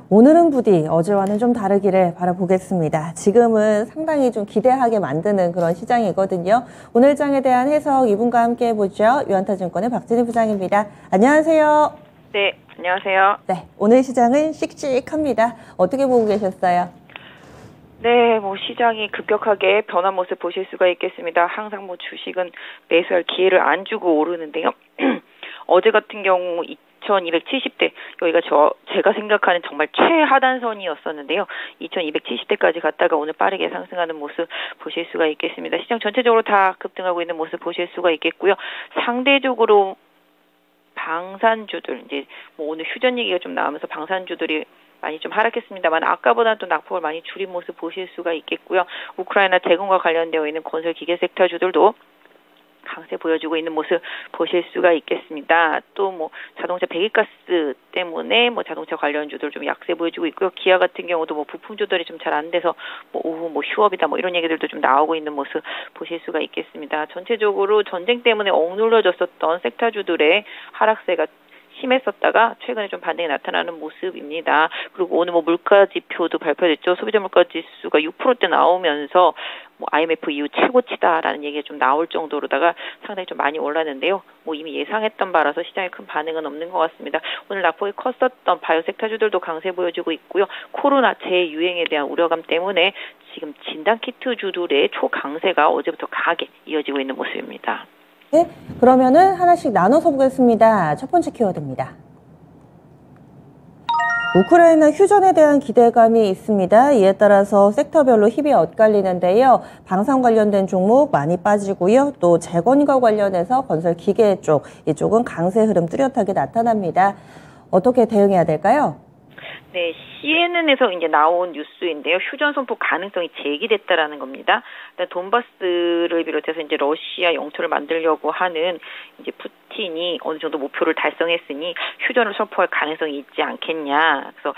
오늘은 부디 어제와는 좀 다르기를 바라보겠습니다. 지금은 상당히 좀 기대하게 만드는 그런 시장이거든요. 오늘 장에 대한 해석 이분과 함께 해보죠. 유한타증권의 박진희 부장입니다. 안녕하세요. 네, 안녕하세요. 네, 오늘 시장은 씩씩합니다. 어떻게 보고 계셨어요? 네, 시장이 급격하게 변한 모습 보실 수가 있겠습니다. 항상 주식은 매수할 기회를 안 주고 오르는데요. 어제 같은 경우 2270대, 여기가 제가 생각하는 정말 최하단선이었었는데요. 2270대까지 갔다가 오늘 빠르게 상승하는 모습 보실 수가 있겠습니다. 시장 전체적으로 다 급등하고 있는 모습 보실 수가 있겠고요. 상대적으로 방산주들, 오늘 휴전 얘기가 좀 나오면서 방산주들이 많이 좀 하락했습니다만 아까보다는 또 낙폭을 많이 줄인 모습 보실 수가 있겠고요. 우크라이나 대공과 관련되어 있는 건설 기계 섹터주들도 강세 보여주고 있는 모습 보실 수가 있겠습니다. 또 자동차 배기가스 때문에 자동차 관련주들 좀 약세 보여주고 있고요. 기아 같은 경우도 부품 조달이 좀 잘 안 돼서 오후 휴업이다 이런 얘기들도 좀 나오고 있는 모습 보실 수가 있겠습니다. 전체적으로 전쟁 때문에 억눌러졌었던 섹터주들의 하락세가 심했었다가 최근에 좀 반등이 나타나는 모습입니다. 그리고 오늘 물가 지표도 발표됐죠. 소비자 물가 지수가 6%대 나오면서 IMF 이후 최고치다라는 얘기가 좀 나올 정도로다가 상당히 좀 많이 올랐는데요. 이미 예상했던 바라서 시장에 큰 반응은 없는 것 같습니다. 오늘 낙폭이 컸었던 바이오 섹터주들도 강세 보여주고 있고요. 코로나 재유행에 대한 우려감 때문에 지금 진단키트 주들의 초강세가 어제부터 강하게 이어지고 있는 모습입니다. 네, 그러면은 하나씩 나눠서 보겠습니다. 첫 번째 키워드입니다. 우크라이나 휴전에 대한 기대감이 있습니다. 이에 따라서 섹터별로 힘이 엇갈리는데요. 방산 관련된 종목 많이 빠지고요. 또 재건과 관련해서 건설 기계 쪽, 이쪽은 강세 흐름 뚜렷하게 나타납니다. 어떻게 대응해야 될까요? 네, CNN에서 나온 뉴스인데요. 휴전 선포 가능성이 제기됐다라는 겁니다. 돈바스를 비롯해서 러시아 영토를 만들려고 하는 푸틴이 어느 정도 목표를 달성했으니 휴전을 선포할 가능성이 있지 않겠냐. 그래서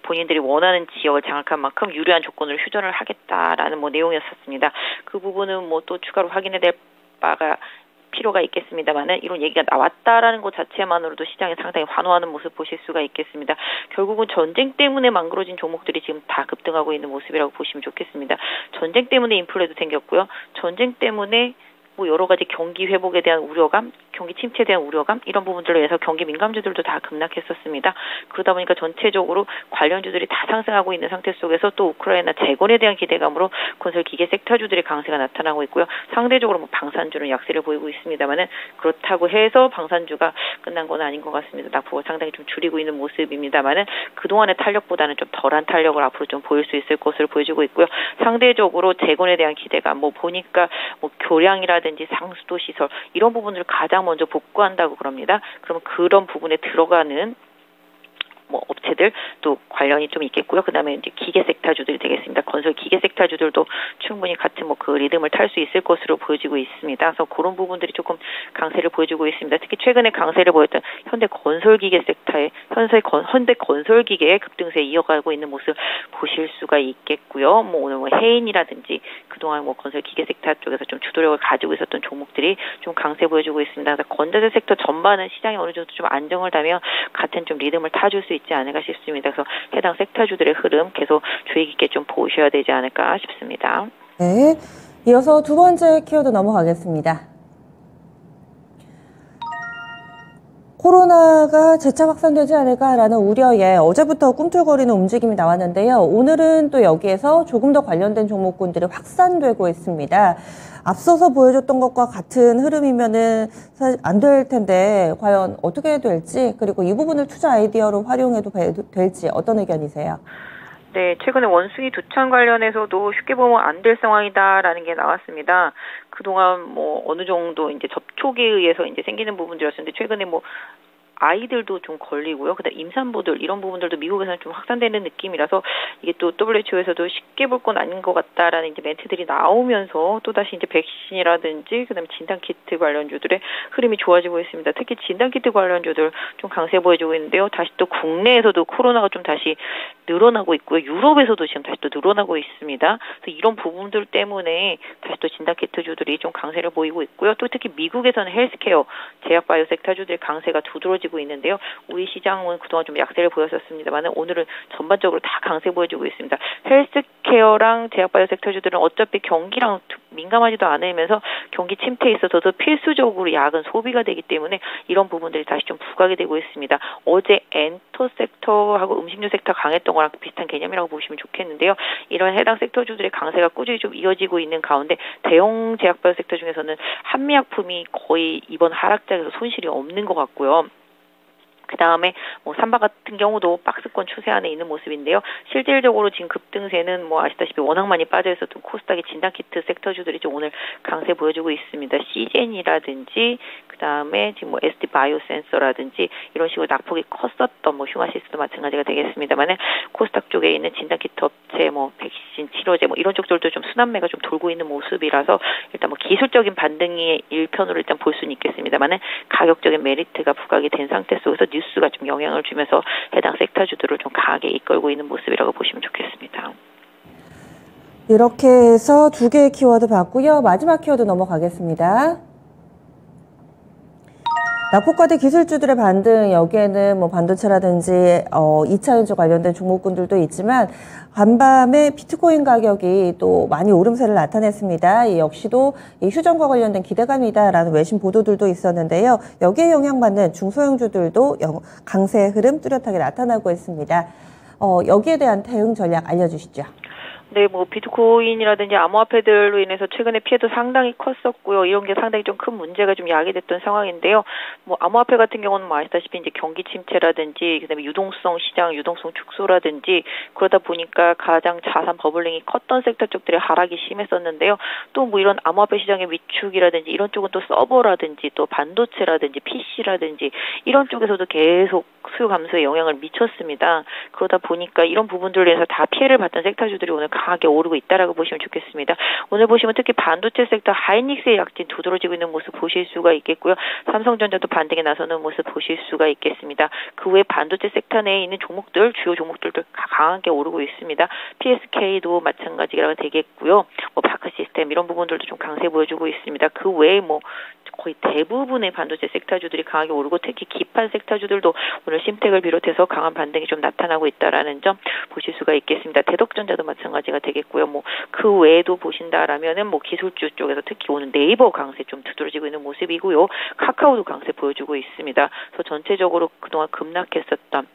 본인들이 원하는 지역을 장악한 만큼 유리한 조건으로 휴전을 하겠다라는 내용이었었습니다. 그 부분은 또 추가로 확인해야 될 바가 필요가 있겠습니다만은 이런 얘기가 나왔다라는 것 자체만으로도 시장에 상당히 환호하는 모습 보실 수가 있겠습니다. 결국은 전쟁 때문에 망가진 종목들이 지금 다 급등하고 있는 모습이라고 보시면 좋겠습니다. 전쟁 때문에 인플레도 생겼고요. 전쟁 때문에 여러 가지 경기 회복에 대한 우려감, 경기 침체에 대한 우려감 이런 부분들로 인해서 경기 민감주들도 다 급락했었습니다. 그러다 보니까 전체적으로 관련주들이 다 상승하고 있는 상태 속에서 또 우크라이나 재건에 대한 기대감으로 건설 기계 섹터주들의 강세가 나타나고 있고요. 상대적으로 방산주는 약세를 보이고 있습니다만은 그렇다고 해서 방산주가 끝난 건 아닌 것 같습니다. 낙폭을 상당히 좀 줄이고 있는 모습입니다만은 그동안의 탄력보다는 좀 덜한 탄력을 앞으로 좀 보일 수 있을 것으로 보여지고 있고요. 상대적으로 재건에 대한 기대감 보니까 교량이라든지 상수도 시설 이런 부분을 가장 먼저 복구한다고 그럽니다. 그러면 그런 부분에 들어가는 업체들 또 관련이 좀 있겠고요. 그다음에 기계 섹터주들이 되겠습니다. 건설 기계 섹터주들도 충분히 같은 그 리듬을 탈 수 있을 것으로 보여지고 있습니다. 그래서 그런 부분들이 조금 강세를 보여주고 있습니다. 특히 최근에 강세를 보였던 현대 건설기계 섹터의 현대 건설기계의 급등세 이어가고 있는 모습 보실 수가 있겠고요. 오늘 해인이라든지 그동안 건설 기계 섹터 쪽에서 좀 주도력을 가지고 있었던 종목들이 좀 강세 보여주고 있습니다. 그래서 건설재 섹터 전반은 시장이 어느 정도 좀 안정을 하면 같은 좀 리듬을 타줄 수 있지 않을까 싶습니다. 그래서 해당 섹터주들의 흐름 계속 주의 깊게 좀 보셔야 되지 않을까 싶습니다. 네, 이어서 두 번째 키워드 넘어가겠습니다. 코로나가 재차 확산되지 않을까라는 우려에 어제부터 꿈틀거리는 움직임이 나왔는데요. 오늘은 또 여기에서 조금 더 관련된 종목군들이 확산되고 있습니다. 앞서서 보여줬던 것과 같은 흐름이면은 안 될 텐데 과연 어떻게 될지 그리고 이 부분을 투자 아이디어로 활용해도 될지 어떤 의견이세요? 네, 최근에 원숭이 두창 관련해서도 쉽게 보면 안 될 상황이다라는 게 나왔습니다. 그동안 어느 정도 접촉에 의해서 생기는 부분들이었는데 최근에 아이들도 좀 걸리고요. 그다음 임산부들 이런 부분들도 미국에서는 좀 확산되는 느낌이라서 이게 또 WHO에서도 쉽게 볼 건 아닌 것 같다라는 멘트들이 나오면서 또 다시 백신이라든지 그다음 진단키트 관련주들의 흐름이 좋아지고 있습니다. 특히 진단키트 관련주들 좀 강세 보여주고 있는데요. 다시 또 국내에서도 코로나가 좀 다시 늘어나고 있고요. 유럽에서도 지금 다시 또 늘어나고 있습니다. 그래서 이런 부분들 때문에 다시 또 진단키트주들이 좀 강세를 보이고 있고요. 또 특히 미국에서는 헬스케어, 제약바이오 섹터주들의 강세가 두드러지고 이어지고 있는데요. 우리 시장은 그동안 좀 약세를 보였었습니다만 오늘은 전반적으로 다 강세 보여주고 있습니다. 헬스케어랑 제약바이오 섹터주들은 어차피 경기랑 민감하지도 않으면서 경기 침체에 있어서도 필수적으로 야근 소비가 되기 때문에 이런 부분들이 다시 좀 부각이 되고 있습니다. 어제 엔터 섹터하고 음식료 섹터 강했던 거랑 비슷한 개념이라고 보시면 좋겠는데요. 이런 해당 섹터주들의 강세가 꾸준히 좀 이어지고 있는 가운데 대형 제약바이오 섹터 중에서는 한미약품이 거의 이번 하락장에서 손실이 없는 것 같고요. 그 다음에 삼바 같은 경우도 박스권 추세 안에 있는 모습인데요. 실질적으로 지금 급등세는 아시다시피 워낙 많이 빠져 있었던 코스닥의 진단키트 섹터주들이 좀 오늘 강세 보여주고 있습니다. 시젠이라든지 그 다음에 지금 SD 바이오센서라든지 이런 식으로 낙폭이 컸었던 휴마시스도 마찬가지가 되겠습니다만은 코스닥 쪽에 있는 진단키트 업체 백신 치료제 이런 쪽들도 좀 순환매가 좀 돌고 있는 모습이라서 일단 기술적인 반등이 일편으로 일단 볼 수는 있겠습니다만은 가격적인 메리트가 부각이 된 상태 속에서 뉴스가 좀 영향을 주면서 해당 섹터주들을 좀 강하게 이끌고 있는 모습이라고 보시면 좋겠습니다. 이렇게 해서 두 개의 키워드 봤고요. 마지막 키워드 넘어가겠습니다. 낙폭과대 기술주들의 반등, 여기에는 반도체라든지 2차 전지 관련된 종목군들도 있지만 간밤에 비트코인 가격이 또 많이 오름세를 나타냈습니다. 이 역시도 이 휴전과 관련된 기대감이다라는 외신 보도들도 있었는데요. 여기에 영향받는 중소형주들도 강세 흐름 뚜렷하게 나타나고 있습니다. 여기에 대한 대응 전략 알려주시죠. 네, 비트코인이라든지 암호화폐들로 인해서 최근에 피해도 상당히 컸었고요. 이런 게 상당히 좀 큰 문제가 좀 야기됐던 상황인데요. 암호화폐 같은 경우는 아시다시피 이제 경기 침체라든지 그다음에 유동성 시장, 유동성 축소라든지 그러다 보니까 가장 자산 버블링이 컸던 섹터 쪽들의 하락이 심했었는데요. 또 이런 암호화폐 시장의 위축이라든지 이런 쪽은 또 서버라든지 또 반도체라든지 PC라든지 이런 쪽에서도 계속 수요 감소에 영향을 미쳤습니다. 그러다 보니까 이런 부분들로 인해서 다 피해를 봤던 섹터주들이 오늘 강하게 오르고 있다라고 보시면 좋겠습니다. 오늘 보시면 특히 반도체 섹터 하이닉스의 약진 두드러지고 있는 모습 보실 수가 있겠고요. 삼성전자도 반등에 나서는 모습 보실 수가 있겠습니다. 그 외 반도체 섹터 내에 있는 종목들, 주요 종목들도 강하게 오르고 있습니다. PSK도 마찬가지가 되겠고요. 파크 시스템 이런 부분들도 좀 강세 보여주고 있습니다. 그 외에 거의 대부분의 반도체 섹터주들이 강하게 오르고 특히 기판 섹터주들도 오늘 심텍을 비롯해서 강한 반등이 좀 나타나고 있다라는 점 보실 수가 있겠습니다. 대덕전자도 마찬가지가 되겠고요. 그 외에도 보신다라면은 기술주 쪽에서 특히 오늘 네이버 강세 좀 두드러지고 있는 모습이고요. 카카오도 강세 보여주고 있습니다. 그래서 전체적으로 그동안 급락했었던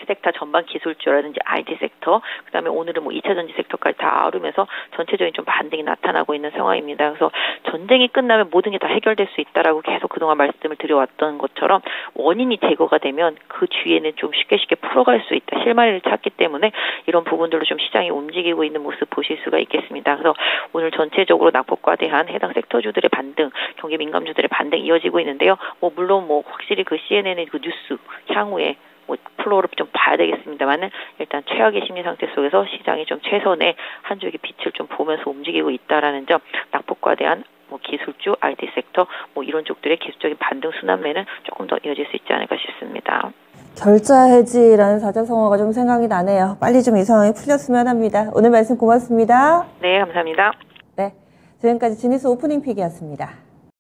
섹터 전반 기술주라든지 IT 섹터, 그다음에 오늘은 2차 전지 섹터까지 다 아우르면서 전체적인 좀 반등이 나타나고 있는 상황입니다. 그래서 전쟁이 끝나면 모든 게 다 해결될 수 있다라고 계속 그동안 말씀을 드려왔던 것처럼 원인이 제거가 되면 그 뒤에는 좀 쉽게 풀어갈 수 있다. 실마리를 찾기 때문에 이런 부분들로 좀 시장이 움직이고 있는 모습 보실 수가 있겠습니다. 그래서 오늘 전체적으로 낙폭과대한 해당 섹터주들의 반등, 경기 민감주들의 반등 이어지고 있는데요. 물론 확실히 그 CNN의 그 뉴스 향후에 플로우를 좀 봐야 되겠습니다만은 일단 최악의 심리 상태 속에서 시장이 좀 최선의 한 줄기 빛을 좀 보면서 움직이고 있다라는 점, 낙폭과대한 기술주, IT 섹터 이런 쪽들의 기술적인 반등 순환매는 조금 더 이어질 수 있지 않을까 싶습니다. 결자 해지라는 사자성어가 좀 생각이 나네요. 빨리 좀 이 상황이 풀렸으면 합니다. 오늘 말씀 고맙습니다. 네, 감사합니다. 네, 지금까지 지니스 오프닝 픽이었습니다.